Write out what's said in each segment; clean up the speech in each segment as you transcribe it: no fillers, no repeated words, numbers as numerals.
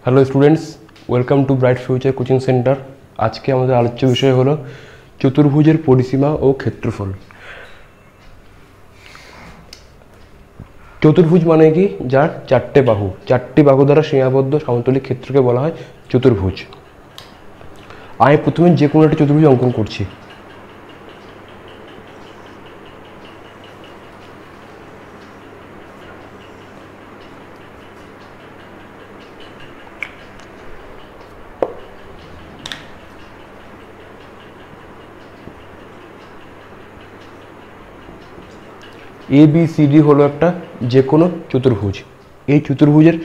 Hello students, welcome to bright future coaching centre. আজকে আমাদের আলোচ্য বিষয় হলো চতুর্ভুজের পরিসীমা ও ক্ষেত্রফল। চতুর্ভুজ মানে কি? যার চারটি বাহু দ্বারা সীমাবদ্ধ সমতলিক ক্ষেত্রকে বলা হয় চতুর্ভুজ। আমি প্রথমে যে কোনো একটা চতুর্ভুজ অঙ্কন করছি। ABCD হলো একটা যে কোনো চতুর্ভুজ। এই চতুর্ভুজের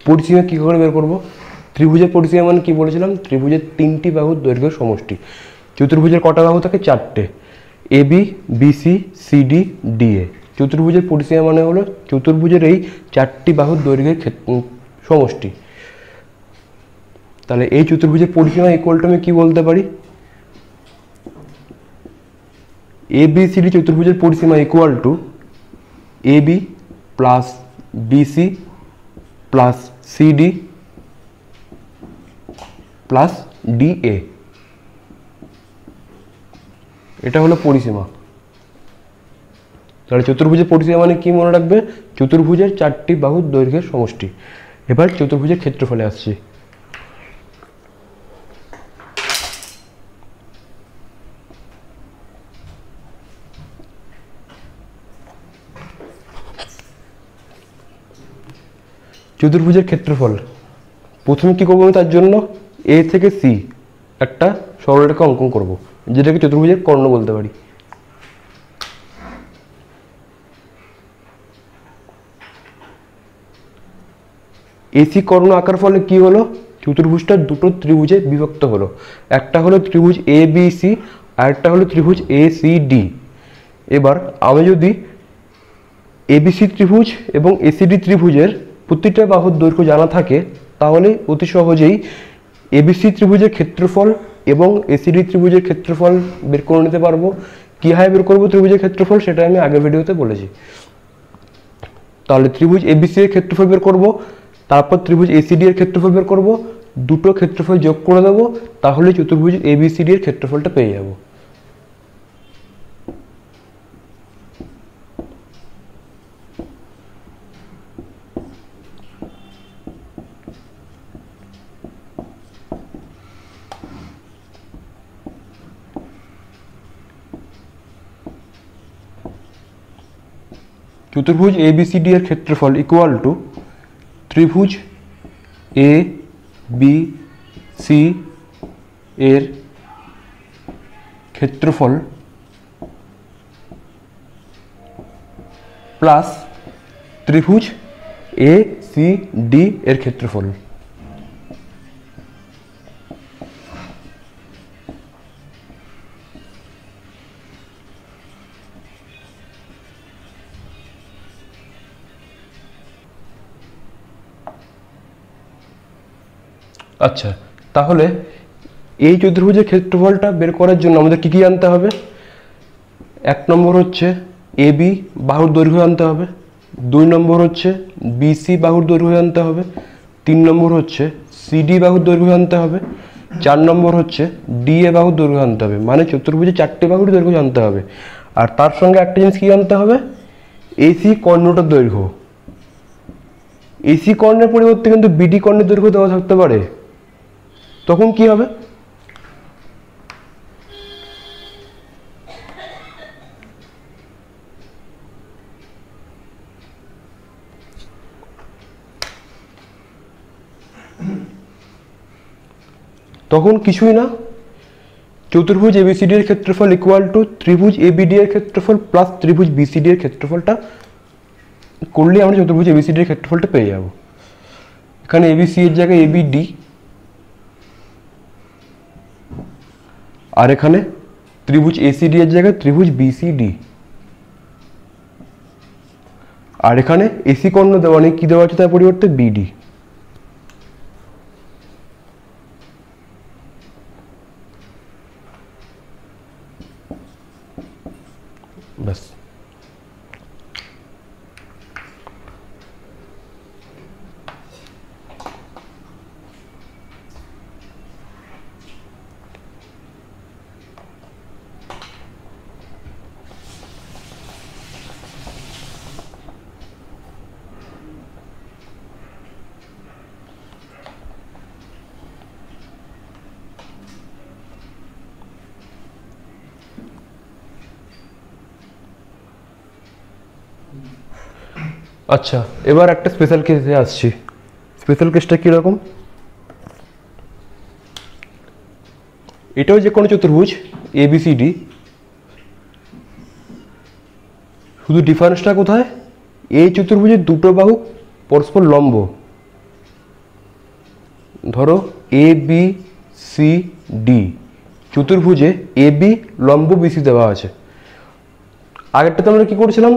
পরিসীমা কী করে বের করব? ত্রিভুজের পরিসীমা মানে কি বলেছিলাম? ত্রিভুজের তিনটি বাহুর দৈর্ঘ্যের সমষ্টি। চতুর্ভুজের কটা বাহু থাকে? চারটে, AB BC CD DA। চতুর্ভুজের পরিসীমা মানে হলো চতুর্ভুজের এই চারটি বাহুর দৈর্ঘ্যের সমষ্টি। তাহলে এই চতুর্ভুজের পরিসীমা ইকুয়াল টু আমি কী বলতে পারি? ABCD চতুর্ভুজের পরিসীমা equal two AB plus BC plus CD plus DA। এটা হলো পরিসীমা। তাহলে চতুর্ভুজের পরিসীমা মানে কি মনে রাখবে? চতুর্ভুজের চারটি বাহুর দৈর্ঘ্যের সমষ্টি। এবার চতুর্ভুজের ক্ষেত্রফলে আসছি। চতুর্ভুজের ক্ষেত্রফল প্রথমে কি করবো? তার জন্য A থেকে C একটা সরলরেখা অঙ্কন করব, যেটাকে চতুর্ভুজের কর্ণ বলতে পারি। AC কর্ণ আঁকার ফলে কি হলো? চতুর্ভুজটা দুটো ত্রিভুজে বিভক্ত হলো। একটা হলো ত্রিভুজ ABC আর একটা হলো ত্রিভুজ ACD। এবার আমি যদি ABC ত্রিভুজ এবং ACD ত্রিভুজের প্রতিটা বাহুর দৈর্ঘ্য জানা থাকে, তাহলে অতি সহজেই ABC ত্রিভুজের ক্ষেত্রফল এবং ACD ত্রিভুজের ক্ষেত্রফল বের করে নিতে পারবো। কীভাবে বের করবো ত্রিভুজের ক্ষেত্রফল সেটা আমি আগের ভিডিওতে বলেছি। তাহলে ত্রিভুজ ABC এর ক্ষেত্রফল বের করবো, তারপর ত্রিভুজ ACD এর ক্ষেত্রফল বের করবো, দুটো ক্ষেত্রফল যোগ করে দেবো, তাহলে চতুর্ভুজ ABCD এর ক্ষেত্রফলটা পেয়ে যাব। চতুর্ভুজ ABCD এর ক্ষেত্রফল ইকুয়াল টু ত্রিভুজ ABC এর ক্ষেত্রফল প্লাস ত্রিভুজ ACD এর ক্ষেত্রফল। আচ্ছা, তাহলে এই চতুর্ভুজের ক্ষেত্রফলটা বের করার জন্য আমাদের কী কী জানতে হবে? এক নম্বর হচ্ছে AB বাহুর দৈর্ঘ্য জানতে হবে, দুই নম্বর হচ্ছে BC বাহুর দৈর্ঘ্য জানতে হবে, তিন নম্বর হচ্ছে CD বাহুর দৈর্ঘ্য জানতে হবে, চার নম্বর হচ্ছে DA বাহুর দৈর্ঘ্য জানতে হবে। মানে চতুর্ভুজে চারটে বাহুর দৈর্ঘ্য জানতে হবে। আর তার সঙ্গে একটা জিনিস কী জানতে হবে? AC কর্ণটার দৈর্ঘ্য। AC কর্ণের পরিবর্তে কিন্তু BD কর্ণের দৈর্ঘ্য দেওয়া থাকতে পারে। তখন কি হবে? তখন কিছুই না, চতুর্ভুজ ABCD এর ক্ষেত্রফল ইকুয়াল টু ত্রিভুজ ABD এর ক্ষেত্রফল প্লাস ত্রিভুজ BCD এর ক্ষেত্রফলটা করলে আমরা চতুর্ভুজ ABCD এর ক্ষেত্রফলটা পেয়ে যাব। এখানে ABC এর জায়গায় ABD, আর এখানে ত্রিভুজ ACD এর জায়গায় ত্রিভুজ BCD, আর এখানে AC কর্ণ দেওয়া নেই, কি দেওয়া আছে তার পরিবর্তে BD। ব্যাস। আচ্ছা, এবার একটা স্পেশাল কেসে আসছি। স্পেশাল কেসটা কীরকম? এটাও যে কোনো চতুর্ভুজ ABCD, শুধু ডিফারেন্সটা কোথায়? এই চতুর্ভুজের দুটো বাহু পরস্পর লম্ব। ধরো ABCD চতুর্ভুজে AB লম্ব BC দেওয়া আছে। আগেরটাতে আমরা কি করেছিলাম?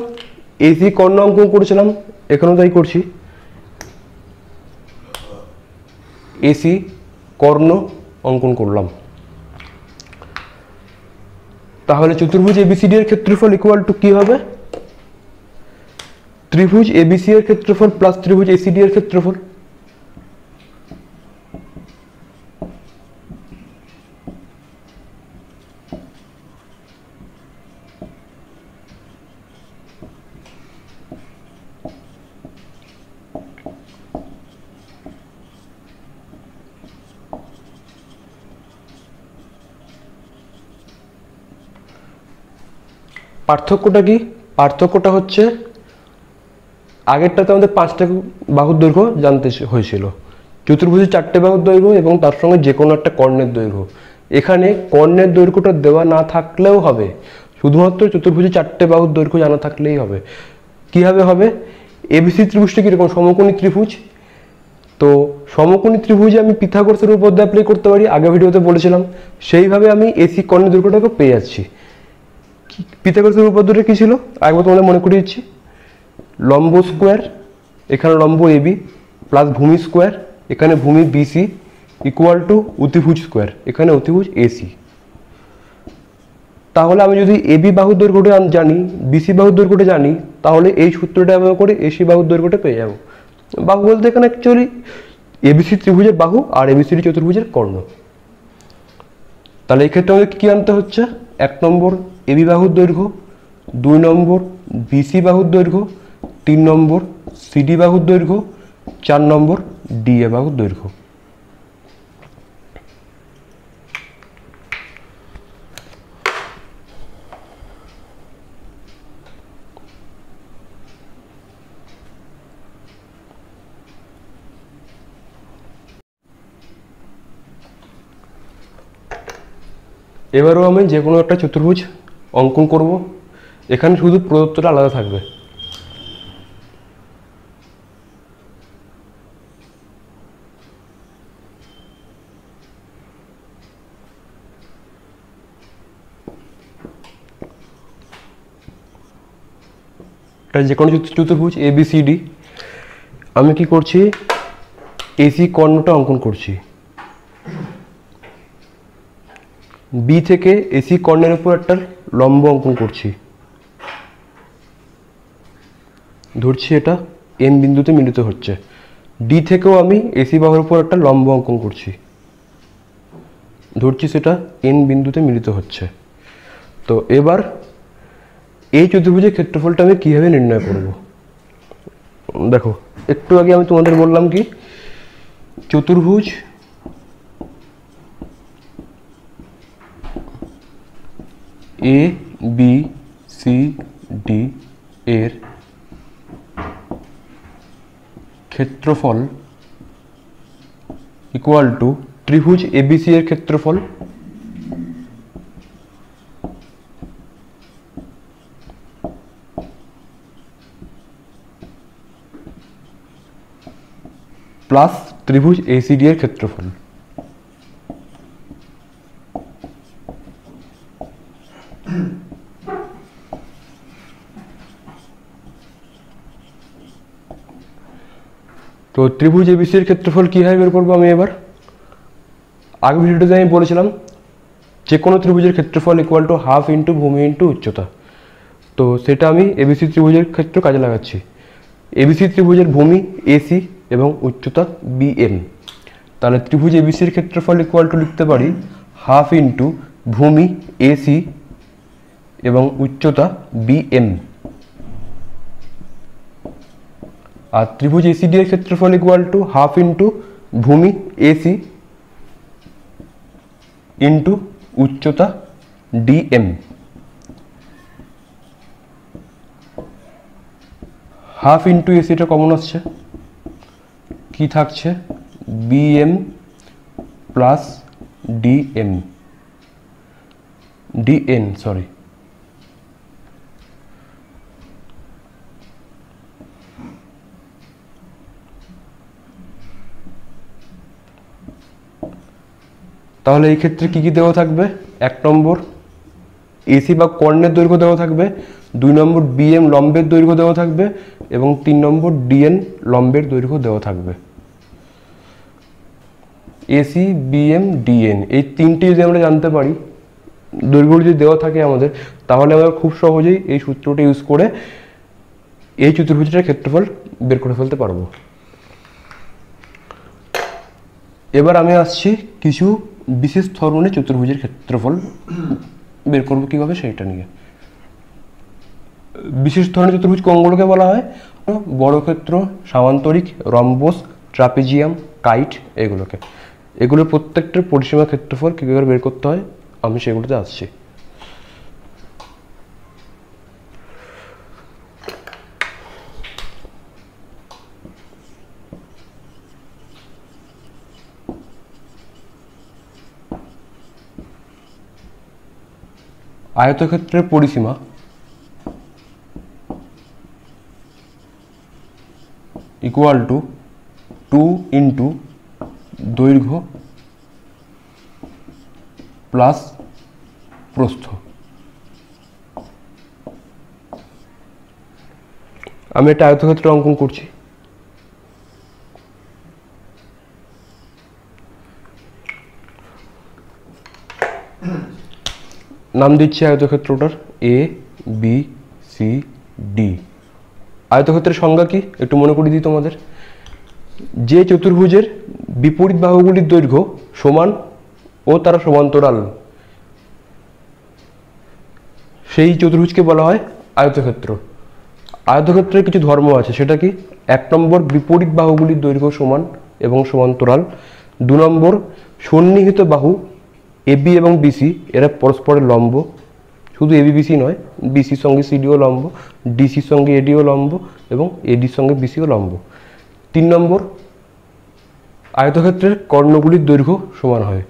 AC কর্ণ অঙ্কন করেছিলাম, এখানেও তাই করছি। AC কর্ণ অঙ্কন করলাম। তাহলে চতুর্ভুজ ABCD এর ক্ষেত্রফল ইকুয়াল টু কি হবে? ত্রিভুজ ABC এর ক্ষেত্রফল প্লাস ত্রিভুজ ACD এর ক্ষেত্রফল। পার্থক্যটা কি? পার্থক্যটা হচ্ছে আগেরটাতে আমাদের 5টা বাহুর দৈর্ঘ্য জানতে হয়েছিল, চতুর্ভুজের 4টে বাহুর দৈর্ঘ্য এবং তার সঙ্গে যে কোনো একটা কর্ণের দৈর্ঘ্য। এখানে কর্ণের দৈর্ঘ্যটা দেওয়া না থাকলেও হবে, শুধুমাত্র চতুর্ভুজের 4টে বাহুর দৈর্ঘ্য জানা থাকলেই হবে। কীভাবে হবে? ABC ত্রিভুজটা কীরকম? সমকোণী ত্রিভুজ। তো সমকোণী ত্রিভুজে আমি পিথাগোরাসের উপপাদ্য অ্যাপ্লাই করতে পারি, আগের ভিডিওতে বলেছিলাম। সেইভাবে আমি AC কর্ণের দৈর্ঘ্যটাকে পেয়ে যাচ্ছি। পিথাগোরাসের উপপাদ্যটা কী ছিল একবার তোমাদের মনে করিয়ে দিচ্ছি। লম্ব স্কোয়ার, এখানে লম্ব AB, প্লাস ভূমি স্কোয়ার, এখানে ভূমি BC, ইকুয়াল টু অতিভুজ স্কোয়ার, এখানে অতিভুজ AC। তাহলে আমি যদি AB বাহুর দৈর্ঘ্যটা জানি, BC বাহুর দৈর্ঘ্যটা জানি, তাহলে এই সূত্রটা ব্যবহার করে AC বাহুর দৈর্ঘ্যটা পেয়ে যাব। বাহু বলতে এখানে অ্যাকচুয়ালি ABC ত্রিভুজের বাহু আর ABCD চতুর্ভুজের কর্ণ। তাহলে এই ক্ষেত্রে আমাদের কী আনতে হচ্ছে? 1 নম্বর AB বাহুর দৈর্ঘ্য, 2 নম্বর BC বাহুর দৈর্ঘ্য, 3 নম্বর CD বাহুর দৈর্ঘ্য, 4 নম্বর DA বাহুর দৈর্ঘ্য। এবারেও আমি যে কোনো একটা চতুর্ভুজ অঙ্কন করব, এখানে শুধু প্রদত্তটা আলাদা থাকবে। এটা যে কোনো চতুর্ভুজ ABCD, আমি কি করছি? AC কর্ণটা অঙ্কন করছি। B থেকে AC কর্ণের উপর একটা লম্ব অঙ্কন করছি, ধরছি এটা M বিন্দুতে মিলিত হচ্ছে। D থেকেও আমি AC বাহুর উপর একটা লম্ব অঙ্কন করছি, ধরছি সেটা N বিন্দুতে মিলিত হচ্ছে। তো এবার এই চতুর্ভুজের ক্ষেত্রফলটা আমি কীভাবে নির্ণয় করব? দেখো, একটু আগে আমি তোমাদের বললাম কি, চতুর্ভুজ ABCD এর ক্ষেত্রফল ইকুয়াল টু ত্রিভুজ ABC এর ক্ষেত্রফল প্লাস ত্রিভুজ ACD এর ক্ষেত্রফল। তো ত্রিভুজ ABC এর ক্ষেত্রফল কীভাবে বের করবো আমি এবার? আগের ভিডিওতে আমি বলেছিলাম যে কোনো ত্রিভুজের ক্ষেত্রফল ইকুয়াল টু হাফ ইন্টু ভূমি ইন্টু উচ্চতা। তো সেটা আমি ABC ত্রিভুজের ক্ষেত্রে কাজে লাগাচ্ছি। ABC ত্রিভুজের ভূমি AC এবং উচ্চতা BM। তাহলে ত্রিভুজ ABC এর ক্ষেত্রফল ইকুয়াল টু লিখতে পারি হাফ ইন্টু ভূমি AC এবং উচ্চতা BM। আর ত্রিভুজ ACD এর ক্ষেত্রফল ইকুয়াল টু হাফ ইন্টু ভূমি AC ইন্টু উচ্চতা DM। হাফ ইন্টু এসি, এটা কমন আসছে, কি থাকছে, BM plus DM, DN sorry. তাহলে এই ক্ষেত্রে কি কি দেওয়া থাকবে, 1 নম্বর এসি বা কর্ণের দৈর্ঘ্য দেওয়া থাকবে, 2 নম্বর বিএম লম্বের দৈর্ঘ্য দেওয়া থাকবে এবং 3 নম্বর ডিএন লম্বের দৈর্ঘ্য দেওয়া থাকবে। এসি বিএম ডিএন এই তিনটি যদি আমরা জানতে পারি, দৈর্ঘ্য যদি দেওয়া থাকে আমাদের, তাহলে আমরা খুব সহজেই এই সূত্রটা ইউজ করে এই চতুর্ভুজটার ক্ষেত্রফল বের করে ফেলতে পারবো। এবার আমি আসছি কিছু বিশেষ ধরনের চতুর্ভুজের ক্ষেত্রফল বের করবো কিভাবে সেইটা নিয়ে। বিশেষ ধরনের চতুর্ভুজ কোনগুলোকে বলা হয়, বর্গক্ষেত্র, সামান্তরিক, রম্বস, ট্রাপিজিয়াম, কাইট, এগুলোকে। এগুলোর প্রত্যেকটার পরিসীমা ক্ষেত্রফল কী করে বের করতে হয় আমি সেগুলোতে আসছি। আয়তক্ষেত্রের পরিসীমা ইকুয়াল টু 2 ইন্টু দৈর্ঘ্য প্লাস প্রস্থ। আমি একটা আয়তক্ষেত্র অঙ্কন করছি। নাম দিচ্ছি আয়তক্ষেত্রটার এ বি সি ডি। আয়তক্ষেত্রের সংজ্ঞা কি একটু মনে করিয়ে দিই তোমাদের। যে চতুর্ভুজের বিপরীত বাহুগুলির দৈর্ঘ্য সমান ও তারা সমান্তরাল, সেই চতুর্ভুজকে বলা হয় আয়তক্ষেত্র। আয়তক্ষেত্রের কিছু ধর্ম আছে, সেটা কি, 1 নম্বর বিপরীত বাহুগুলির দৈর্ঘ্য সমান এবং সমান্তরাল, 2 নম্বর সন্নিহিত বাহু এবি এবং বিসি এরা পরস্পরের লম্ব, শুধু এবি বিসি নয়, বিসির সঙ্গে সিডিও লম্ব, ডিসির সঙ্গে এডিও লম্ব এবং এডির সঙ্গে বিসিও লম্ব। 3 নম্বর আয়তক্ষেত্রের কর্ণগুলির দৈর্ঘ্য সমান হয়।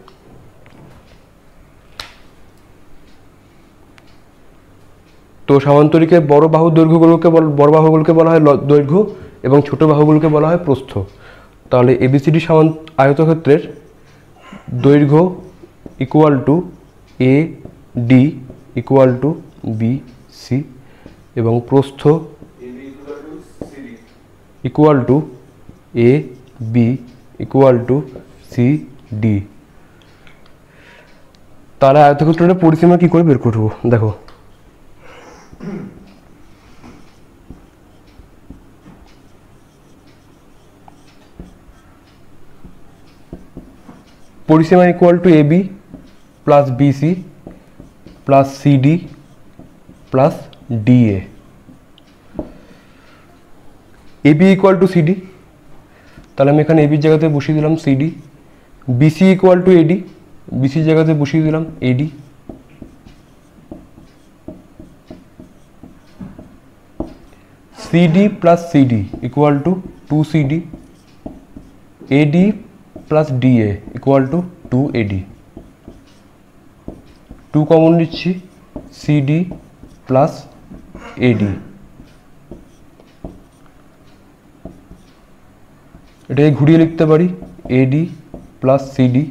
তো সামান্তরিকের বড় বাহুর বাহুগুলোকে বলা হয় দৈর্ঘ্য এবং ছোট বাহুগুলোকে বলা হয় প্রস্থ। তাহলে এবিসিডি আয়তক্ষেত্রের দৈর্ঘ্য equal to A D equal to B C এবং প্রস্থ equal to A B equal to C D. তাহলে আয়তক্ষেত্রের পরিসীমা কি করে বের করবো দেখো। পরিসীমা equal to AB plus BC plus CD plus DA. AB equal to CD, তাহলে আমি এখানে এবির জায়গাতে বসিয়ে দিলাম CD. BC equal to AD, বিসির জায়গাতে বসিয়ে দিলাম AD. CD plus CD equal to 2CD, AD plus DA equal to 2AD। 2 common নিচ্ছি, সিডি প্লাস এডি, এটাকে ঘুরিয়ে লিখতে পারি এডি প্লাস সিডি।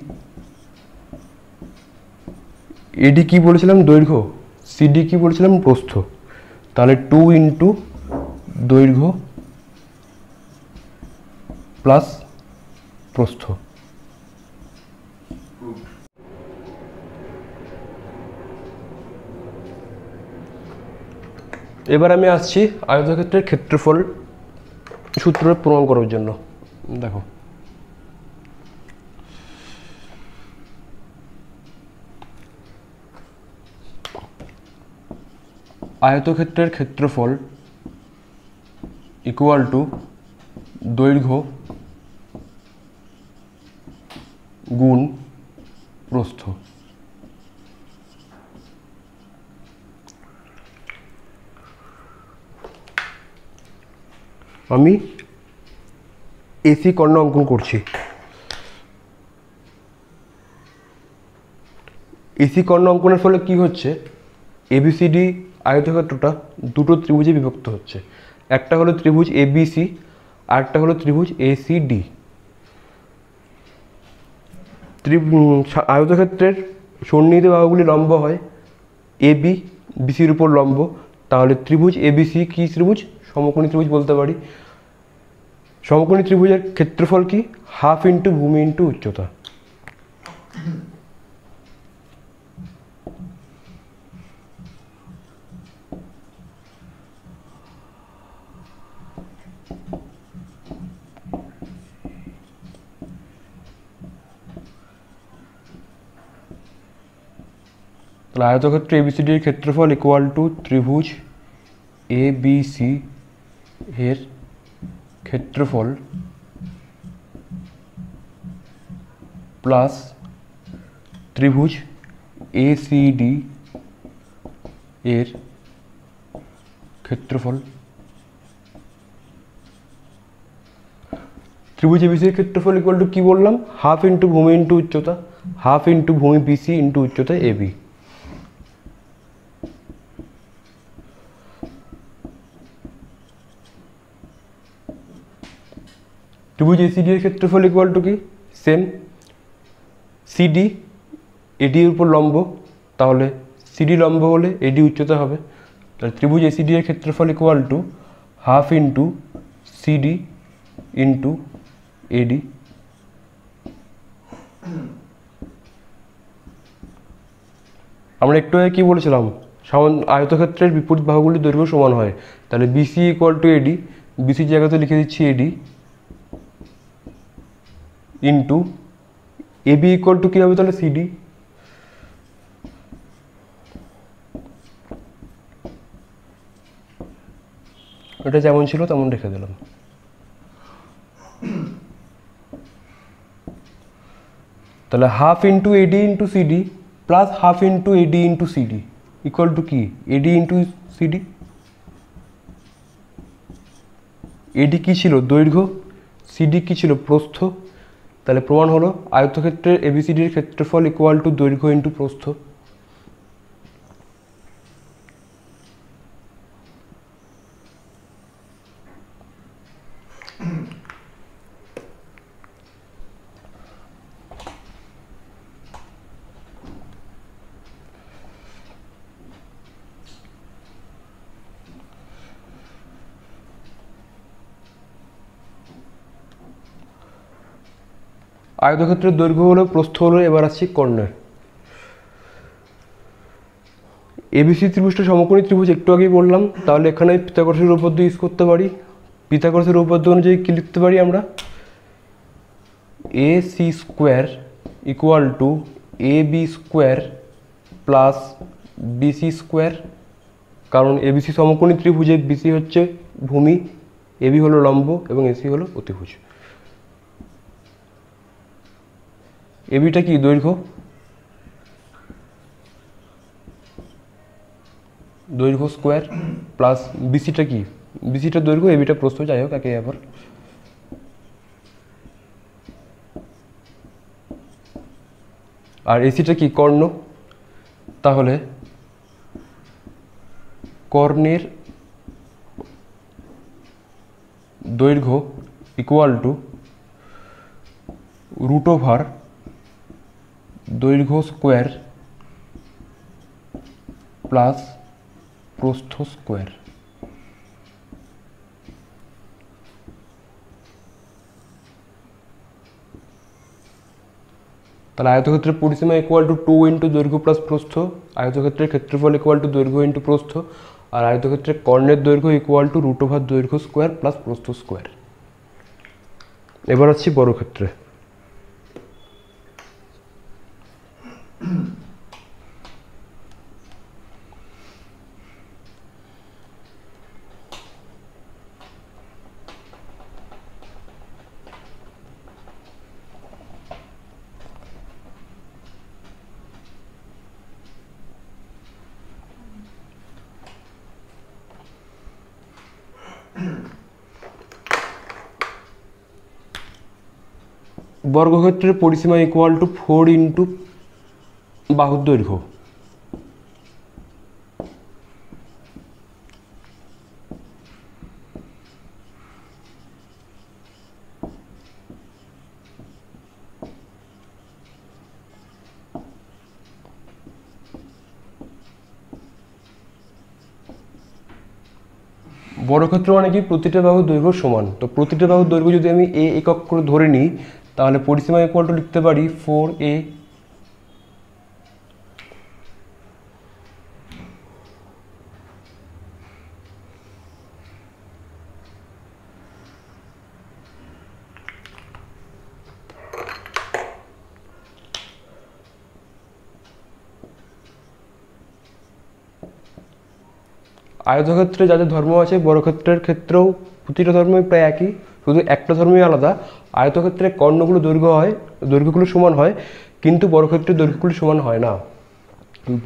এডি কি বলেছিলাম দৈর্ঘ্য, সিডি কি বলেছিলাম প্রস্থ, তাহলে 2 ইন্টু দৈর্ঘ্য প্লাস প্রস্থ। এবার আমি আসছি আয়তক্ষেত্রের ক্ষেত্রফল সূত্র প্রমাণ করার জন্য। দেখো আয়তক্ষেত্রের ক্ষেত্রফল ইকুয়াল টু দৈর্ঘ্য গুণ প্রস্থ। আমি এসি কর্ণ অঙ্কন করছি। এসি কর্ণ অঙ্কনের ফলে কি হচ্ছে, এবিসিডি আয়তক্ষেত্রটা দুটো ত্রিভুজে বিভক্ত হচ্ছে। একটা হলো ত্রিভুজ এবিসি, আরেকটা হলো ত্রিভুজ এসিডি। আয়তক্ষেত্রের সন্নিহিত বাহুগুলি লম্ব হয় এবি বিসির উপর লম্ব, তাহলে ত্রিভুজ এবিসি কি ত্রিভুজ, সমকোণী ত্রিভুজ বলতে পারি। সমকোণী ত্রিভুজের ক্ষেত্রফল কি, হাফ ইন্টু ভূমি ইন্টু উচ্চতা। তাহলে আয়তক্ষেত্র এবিসিডি এর ক্ষেত্রফল ইকুয়াল টু ত্রিভুজ এবিসি এর ক্ষেত্রফল প্লাস ত্রিভুজ এসিডি এর ক্ষেত্রফল। ত্রিভুজ এবিসি এর ক্ষেত্রফল ইকুয়াল টু কি বললাম, হাফ ইন্টু ভূমি ইন্টু উচ্চতা, হাফ ইন্টু ভূমি বিসি ইন্টু উচ্চতা এবি। ত্রিভুজ এসিডি এর ক্ষেত্রফল ইকুয়াল টু কি, সেম, সিডি এডি এর উপর লম্ব, তাহলে সিডি লম্ব হলে এডি উচ্চতা হবে। তাহলে ত্রিভুজ এসিডি এর ক্ষেত্রফল equal to half into CD into এডি। আমরা একটু আগে কি বলেছিলাম, আয়তক্ষেত্রের বিপরীত বাহুগুলির দৈর্ঘ্য সমান হয়। তাহলে বিসি ইকুয়াল টু এডি, বিসির জায়গাতে লিখে দিচ্ছি এডি, ইন্টু এবি ইকুয়াল টু কী হবে তাহলে সিডি। এটা যেমন ছিল তেমন রেখে দিলাম। তাহলে হাফ ইন্টু এডি into CD plus half into এডি ইন্টু সিডি ইকুয়াল টু কি, এডি ইন্টু সিডি। এডি কি ছিল, দৈর্ঘ্য, সিডি কি ছিল, প্রস্থ। তাহলে প্রমাণ হলো আয়তক্ষেত্রের এবিসিডির ক্ষেত্রফল ইকুয়াল টু দৈর্ঘ্য ইন্টু প্রস্থ। আয়তক্ষেত্রের দৈর্ঘ্য হলো, প্রস্থ হলো, এবার আসছি কর্ণের। এবিসি ত্রিভুজটা সমকোণী ত্রিভুজ একটু আগেই বললাম, তাহলে এখানে পিথাগোরাসের উপপাদ্য ইউজ করতে পারি। পিথাগোরাসের উপপাদ্য অনুযায়ী কি লিখতে পারি আমরা, A C square equal to A B square plus BC square. কারণ এবিসি সমকোণী ত্রিভুজে বিসি হচ্ছে ভূমি, এবি হলো লম্ব এবং এসি হলো অতিভুজ। এবিটা কি, দৈর্ঘ্য, দৈর্ঘ্য স্কোয়ার প্লাস বিসিটা কি, বিসিটা দৈর্ঘ্য, এবিটা প্রস্থ, যাই হোক একে আবার। আর এসিটা কি, কর্ণ, তাহলে কর্ণের দৈর্ঘ্য ইকুয়াল টু রুট ওভার দৈর্ঘ্য স্কোয়ার প্লাস প্রস্থ স্কোয়ার। তাহলে আয়তক্ষেত্রের পরিসীমা ইকুয়াল টু 2 ইন্টু দৈর্ঘ্য প্লাস প্রস্থ, আয়তক্ষেত্রের ক্ষেত্রফল ইকুয়াল টু দৈর্ঘ্য ইন্টু প্রস্থ, আর আয়তক্ষেত্রের কর্ণের দৈর্ঘ্য ইকুয়াল টু রুট ওভার দৈর্ঘ্য স্কোয়ার প্লাস প্রস্থ স্কোয়ার। এবার আসছি বর্গক্ষেত্রে। বর্গক্ষেত্রের পরিসীমা ইকুয়াল টু 4 ইন্টু বাহুর দৈর্ঘ্য। বর্গক্ষেত্র মানে কি, প্রতিটা বাহুর দৈর্ঘ্য সমান। তো প্রতিটা বাহুর দৈর্ঘ্য যদি আমি এ একক করে ধরে নিই, তাহলে পরিসীমা ইকুয়াল টু লিখতে পারি 4a। আয়তক্ষেত্রে যাদের ধর্ম আছে, বর্গক্ষেত্রের ক্ষেত্রেও প্রতিটা ধর্মই প্রায় একই, শুধু একটা ধর্মই আলাদা। আয়তক্ষেত্রে কর্ণগুলো দৈর্ঘ্যগুলো সমান হয়, কিন্তু বর্গক্ষেত্রের দৈর্ঘ্যগুলি সমান হয় না।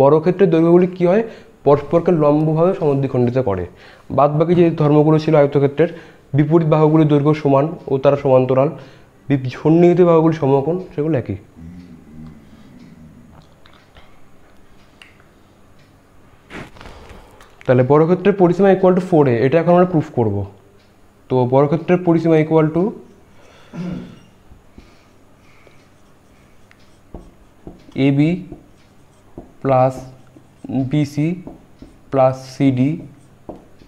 বর্গক্ষেত্রের দৈর্ঘ্যগুলি কী হয়, পরস্পরকে লম্বভাবে সমদ্বিখণ্ডিত করে। বাদবাকি যে ধর্মগুলো ছিল আয়তক্ষেত্রের, বিপরীত বাহুগুলির দৈর্ঘ্য সমান ও তারা সমান্তরাল, সন্নিহিত বাহুগুলি সমকোণ, সেগুলো একই। তাহলে বর্গক্ষেত্রের পরিসীমা ইকুয়াল টু 4a, এটা এখন আমরা প্রুফ করব। তো বর্গক্ষেত্রের পরিসীমা equal two AB plus BC plus CD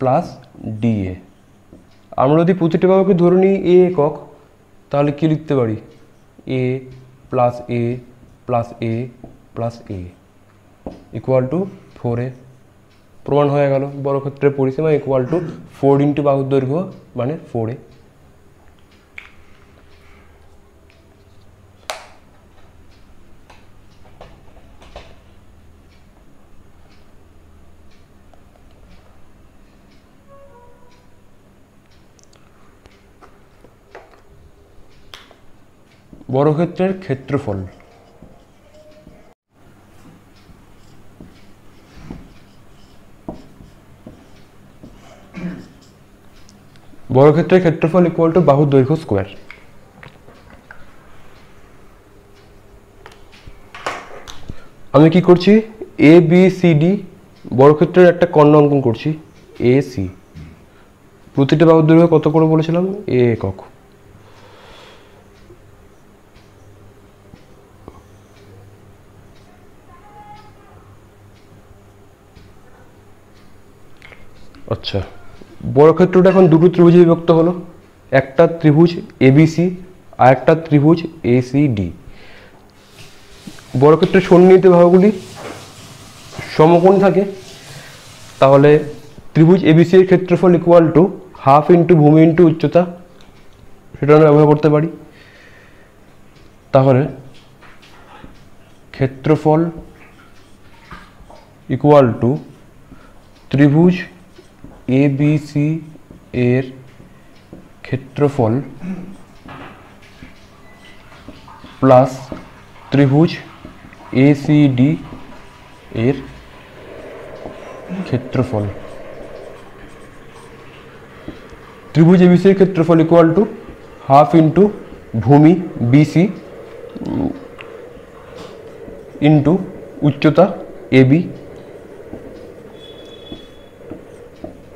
plus DA। আমরা যদি প্রতিটা বাহুকে ধরে নিই a একক, তাহলে কি লিখতে পারি, a plus a plus a plus a equal to 4a। প্রমাণ হয়ে গেল বর্গক্ষেত্রের পরিসীমা ইকুয়াল টু 4 ইন্টু বাহুর দৈর্ঘ্য মানে 4a। বর্গক্ষেত্রের ক্ষেত্রফল। বর্গক্ষেত্রের ক্ষেত্রফল ইকুয়াল টু বাহুর দৈর্ঘ্য স্কোয়ার। আমি কি করছি, ABCD বর্গক্ষেত্রের একটা কর্ণ অঙ্কন করছি, AC। প্রতিটা বাহুর দৈর্ঘ্য কত করে বলেছিলাম, a একক। আচ্ছা, বর্গক্ষেত্রটা এখন দুটো ত্রিভুজে বিভক্ত হলো, একটা ত্রিভুজ ABC আর একটা ত্রিভুজ ACD। বর্গক্ষেত্রের সন্নিহিত বাহুগুলি সমকোণ থাকে, তাহলে ত্রিভুজ ABC এর ক্ষেত্রফল ইকুয়াল টু হাফ ইন্টু ভূমি ইন্টু উচ্চতা, সেটা আমরা ব্যবহার করতে পারি। তাহলে ক্ষেত্রফল ইকুয়াল টু ত্রিভুজ ABC এর ক্ষেত্রফল প্লাস ত্রিভুজ ACD এর ক্ষেত্রফল। ত্রিভুজ ABC এর ক্ষেত্রফল ইকুয়াল টু হাফ ইন্টু ভূমি BC ইন্টু উচ্চতা AB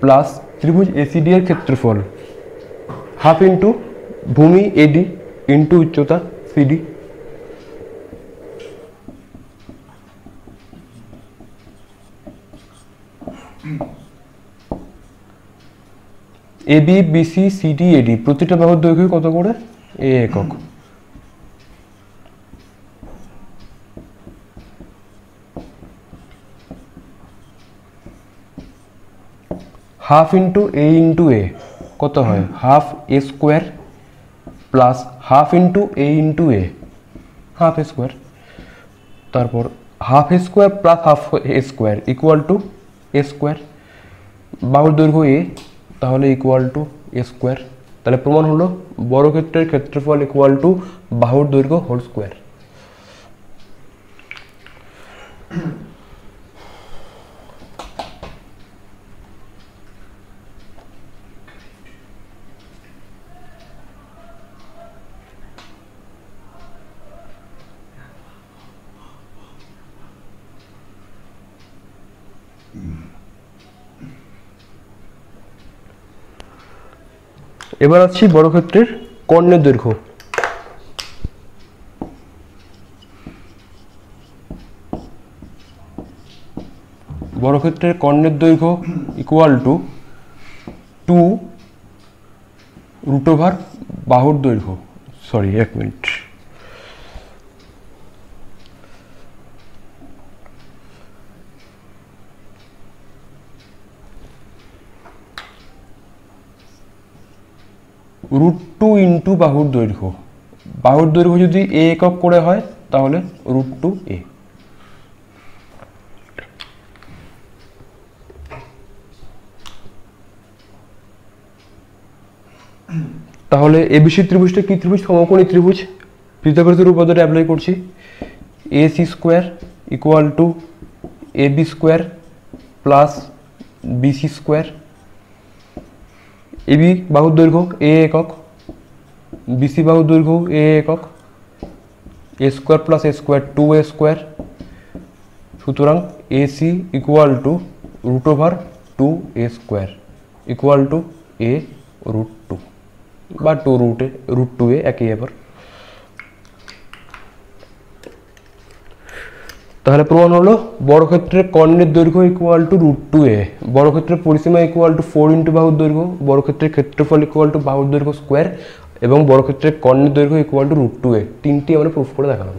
প্লাস ত্রিভুজ ACD এর ক্ষেত্রফল হাফ ইন্টু ভূমি AD ইন্টু উচ্চতা CD। AB BC CD AD প্রতিটা বাহুর দৈর্ঘ্য কত করে, a একক। Half into a into a কত হয়, half a square plus half into a into a, half a square. তারপর half a square plus half a square equal to a square. বাহুর দৈর্ঘ্য a, তাহলে ইকুয়াল টু a স্কোয়ার। তাহলে প্রমাণ হলো বর্গক্ষেত্রের ক্ষেত্রফল ইকুয়াল টু বাহুর দৈর্ঘ্য হোল স্কোয়ার। এবার আসছি বর্গক্ষেত্রের কর্ণের দৈর্ঘ্য। বর্গক্ষেত্রের কর্ণের দৈর্ঘ্য ইকুয়াল টু 2 √ বাহুর দৈর্ঘ্য। Sorry, 1 minute. √2 ইন্টু বাহুর দৈর্ঘ্য। বাহুর দৈর্ঘ্য যদি a একক করে হয় তাহলে √2a। তাহলে এবিসি ত্রিভুজটা কি ত্রিভুজ? সমকোণী ত্রিভুজ। পিথাগোরাসের উপপাদ্যটা অ্যাপ্লাই করছি। AC² equal to AB² plus BC²। AB বাহুর দৈর্ঘ্য a একক, BC বাহুর দৈর্ঘ্য a একক, a² প্লাস a² 2a²। সুতরাং AC equal to √2a² equal to a√2 বা 2√2a, একই ব্যাপার। তাহলে প্রমাণ হলো বর্গক্ষেত্রের কর্ণের দৈর্ঘ্য ইকুয়াল টু √2a, বর্গক্ষেত্রের পরিসীমা ইকুয়াল টু 4 ইন্টু বাহুর দৈর্ঘ্য, বর্গক্ষেত্রের ক্ষেত্রফল ইকুয়াল টু বাহুর দৈর্ঘ্য স্কোয়ার এবং বর্গক্ষেত্রের কর্ণের দৈর্ঘ্য ইকুয়াল টু √2a। তিনটি আমরা প্রুফ করে দেখালাম।